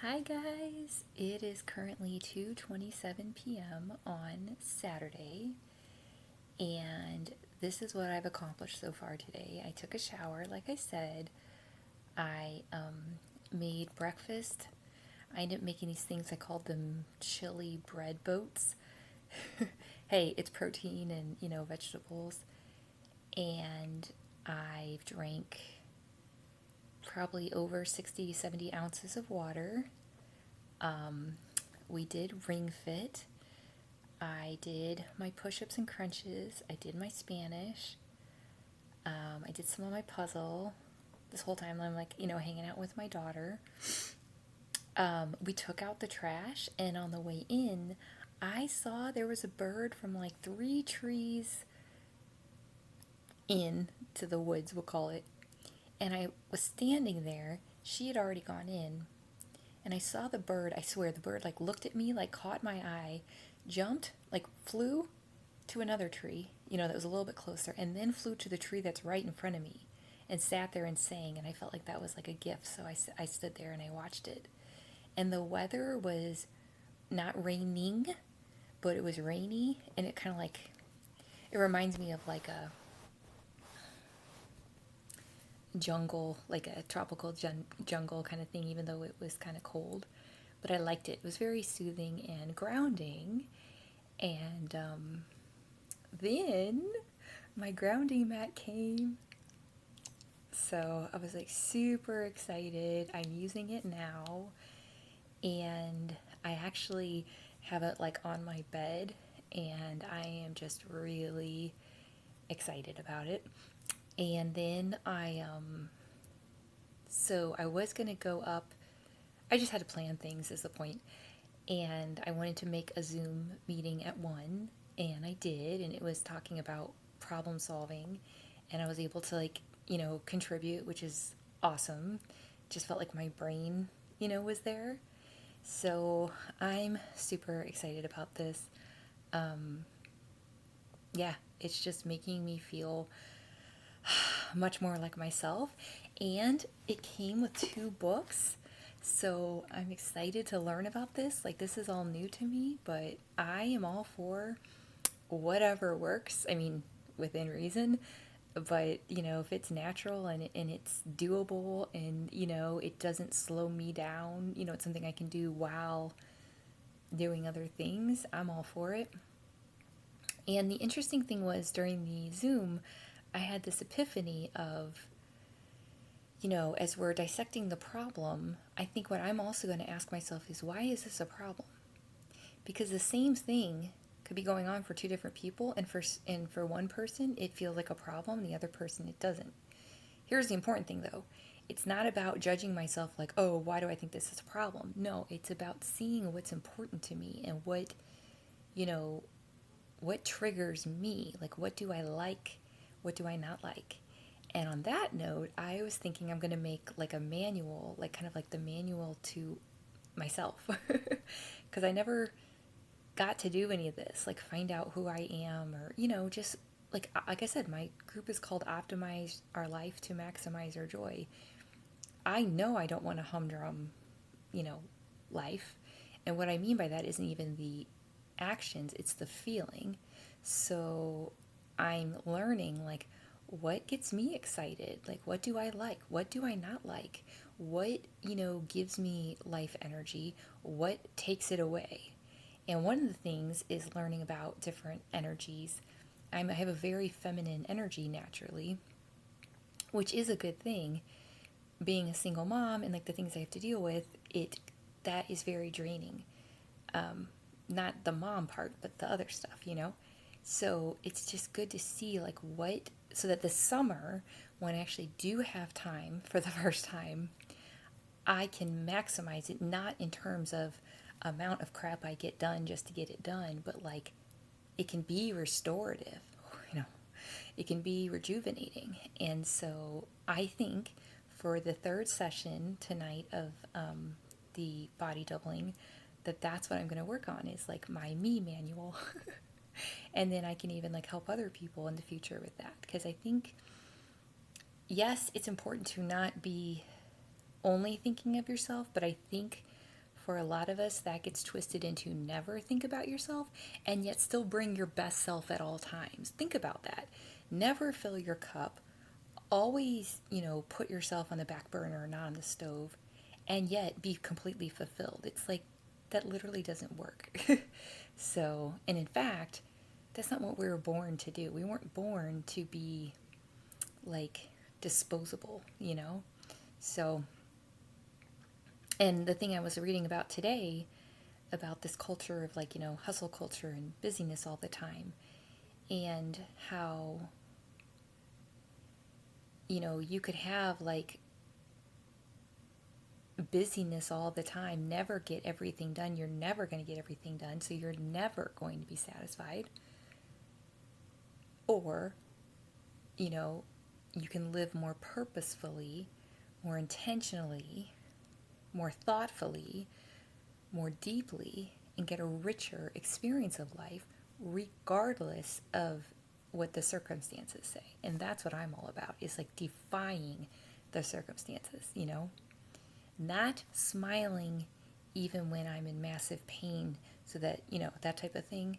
Hi guys, it is currently 2:27 p.m. on Saturday, and this is what I've accomplished so far today. I took a shower, like I said. I made breakfast. I ended up making these things. I called them chili bread boats. Hey, it's protein and vegetables, and I've drank probably over 60 70 ounces of water. We did ring fit. I did my push ups and crunches. I did my Spanish. I did some of my puzzle. This whole time I'm like, hanging out with my daughter. We took out the trash, and on the way in, I saw there was a bird from like 3 trees in to the woods, we'll call it. And I was standing there. She had already gone in, and I saw the bird. I swear, the bird like looked at me, like caught my eye, jumped, like flew to another tree, that was a little bit closer, and then flew to the tree that's right in front of me and sat there and sang. And I felt like that was like a gift. So I stood there and I watched it. And the weather was not raining, but it was rainy. And it kind of like, it reminds me of like a jungle, like a tropical jungle kind of thing, even though it was kind of cold. But I liked it. It was very soothing and grounding. And then my grounding mat came. So I was like super excited. I'm using it now, and I actually have it like on my bed, and I am just really excited about it. And then so I was gonna go up. I just had to plan things, is the point. And I wanted to make a Zoom meeting at 1, and I did, and it was talking about problem solving, and I was able to like, contribute, which is awesome. Just felt like my brain, was there. So I'm super excited about this. Yeah, it's just making me feel much more like myself. And it came with 2 books. So I'm excited to learn about this. Like, this is all new to me, but I am all for whatever works. I mean, within reason. But, if it's natural and it's doable and, it doesn't slow me down, it's something I can do while doing other things, I'm all for it. And the interesting thing was during the Zoom, I had this epiphany of, as we're dissecting the problem, I think what I'm also going to ask myself is, why is this a problem? Because the same thing could be going on for 2 different people, and for one person it feels like a problem, the other person it doesn't. Here's the important thing though. It's not about judging myself like, oh, why do I think this is a problem? No, it's about seeing what's important to me and you know, what triggers me. Like, what do I like? What do I not like? And on that note, I was thinking I'm going to make like a manual, like kind of like the manual to myself. Because I never got to do any of this, like find out who I am, or, just like I said, my group is called Optimize Our Life to Maximize Our Joy. I know I don't want a humdrum, you know, life. And what I mean by that isn't even the actions, it's the feeling. So I'm learning like what gets me excited? Like what do I like? What do I not like? What, gives me life energy? What takes it away? And one of the things is learning about different energies. I have a very feminine energy naturally, which is a good thing. Being a single mom and like the things I have to deal with, that is very draining. Not the mom part, but the other stuff. So it's just good to see like what, so that this summer, when I actually do have time for the first time, I can maximize it, not in terms of amount of crap I get done just to get it done, but like it can be restorative, you know, it can be rejuvenating. And so I think for the third session tonight of the body doubling, that's what I'm going to work on, is like my me manual. And then I can even like help other people in the future with that, because I think, yes, it's important to not be only thinking of yourself, but I think for a lot of us, that gets twisted into never think about yourself and yet still bring your best self at all times. Think about that. Never fill your cup. Always, put yourself on the back burner, not on the stove, and yet be completely fulfilled. It's like that literally doesn't work. So, and in fact, that's not what we were born to do. We weren't born to be like disposable. So, and the thing I was reading about today about this culture of like, hustle culture and busyness all the time, and how, you could have like busyness all the time, never get everything done. You're never going to get everything done, so you're never going to be satisfied. Or, you can live more purposefully, more intentionally, more thoughtfully, more deeply, and get a richer experience of life regardless of what the circumstances say. And that's what I'm all about, is like defying the circumstances, not smiling even when I'm in massive pain, so that, that type of thing,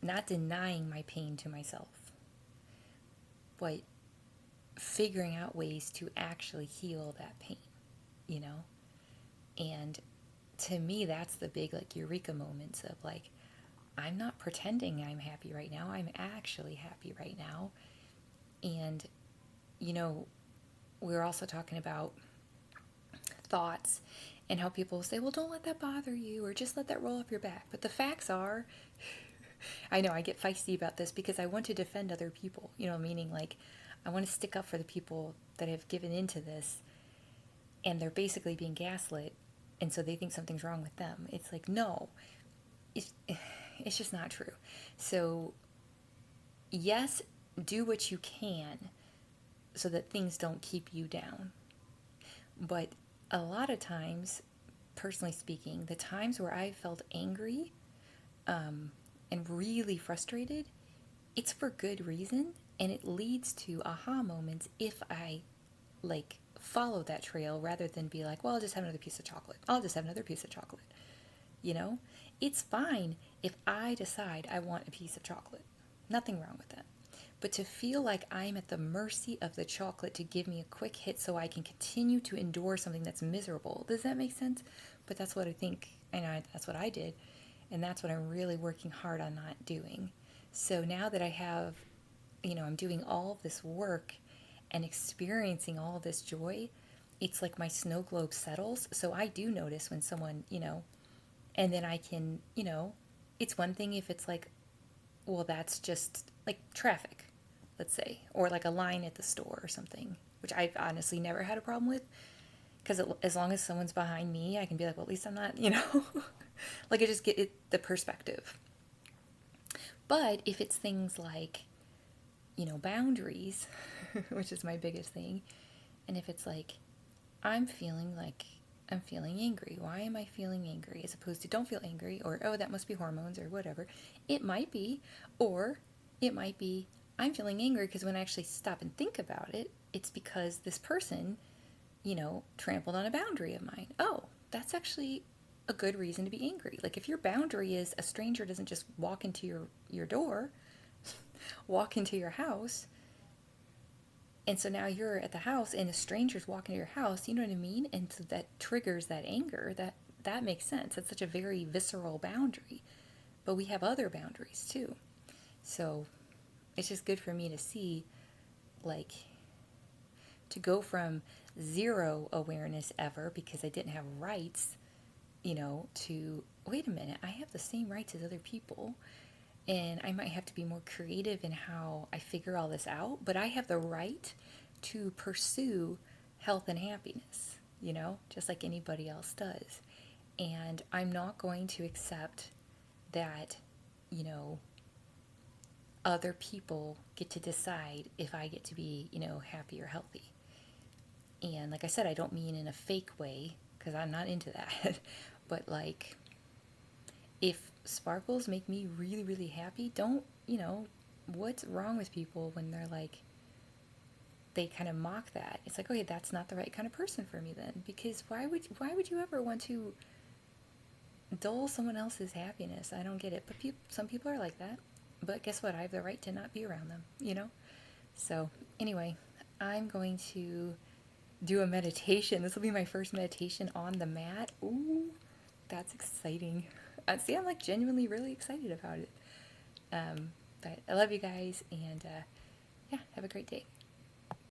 not denying my pain to myself, but figuring out ways to actually heal that pain, you know? And to me, that's the big, like, eureka moments of, like, I'm not pretending I'm happy right now. I'm actually happy right now. And, we're also talking about thoughts and how people say, well, don't let that bother you, or just let that roll off your back. But the facts are, I know I get feisty about this because I want to defend other people, meaning like I want to stick up for the people that have given into this and they're basically being gaslit. And so they think something's wrong with them. It's like, no, it's just not true. So yes, do what you can so that things don't keep you down. But a lot of times, personally speaking, the times where I felt angry and really frustrated, it's for good reason, and it leads to aha moments if I like follow that trail rather than be like, well, I'll just have another piece of chocolate. I'll just have another piece of chocolate. It's fine if I decide I want a piece of chocolate. Nothing wrong with that. But to feel like I'm at the mercy of the chocolate to give me a quick hit so I can continue to endure something that's miserable. Does that make sense? But that's what I think, and that's what I did. And that's what I'm really working hard on not doing. So now that I have, I'm doing all of this work and experiencing all of this joy, it's like my snow globe settles. So I do notice when someone, and then I can, it's one thing if it's like, well, that's just like traffic, let's say, or like a line at the store or something, which I've honestly never had a problem with, because as long as someone's behind me, I can be like, well, at least I'm not, like I just get the perspective. But if it's things like, boundaries, which is my biggest thing, and if it's like, I'm feeling angry. Why am I feeling angry? As opposed to don't feel angry, or, oh, that must be hormones, or whatever. It might be. Or it might be, I'm feeling angry because when I actually stop and think about it, it's because this person, trampled on a boundary of mine. Oh, that's actually a good reason to be angry. Like if your boundary is a stranger doesn't just walk into your door, walk into your house, and so now you're at the house and a stranger's walking to your house, you know what I mean? And so that triggers that anger. That makes sense. That's such a very visceral boundary. But we have other boundaries too. So it's just good for me to see, like, to go from zero awareness ever because I didn't have rights, to, wait a minute, I have the same rights as other people. And I might have to be more creative in how I figure all this out, but I have the right to pursue health and happiness, just like anybody else does. And I'm not going to accept that, other people get to decide if I get to be, happy or healthy. And like I said, I don't mean in a fake way, because I'm not into that. But like, if sparkles make me really, really happy, don't, what's wrong with people when they're like, they kind of mock that? It's like, okay, that's not the right kind of person for me then. Because why would you ever want to dull someone else's happiness. I don't get it. But some people are like that. But guess what? I have the right to not be around them, you know? So, anyway, I'm going to do a meditation. This will be my first meditation on the mat. Ooh, that's exciting. See, I'm like genuinely really excited about it. But I love you guys, and yeah, have a great day.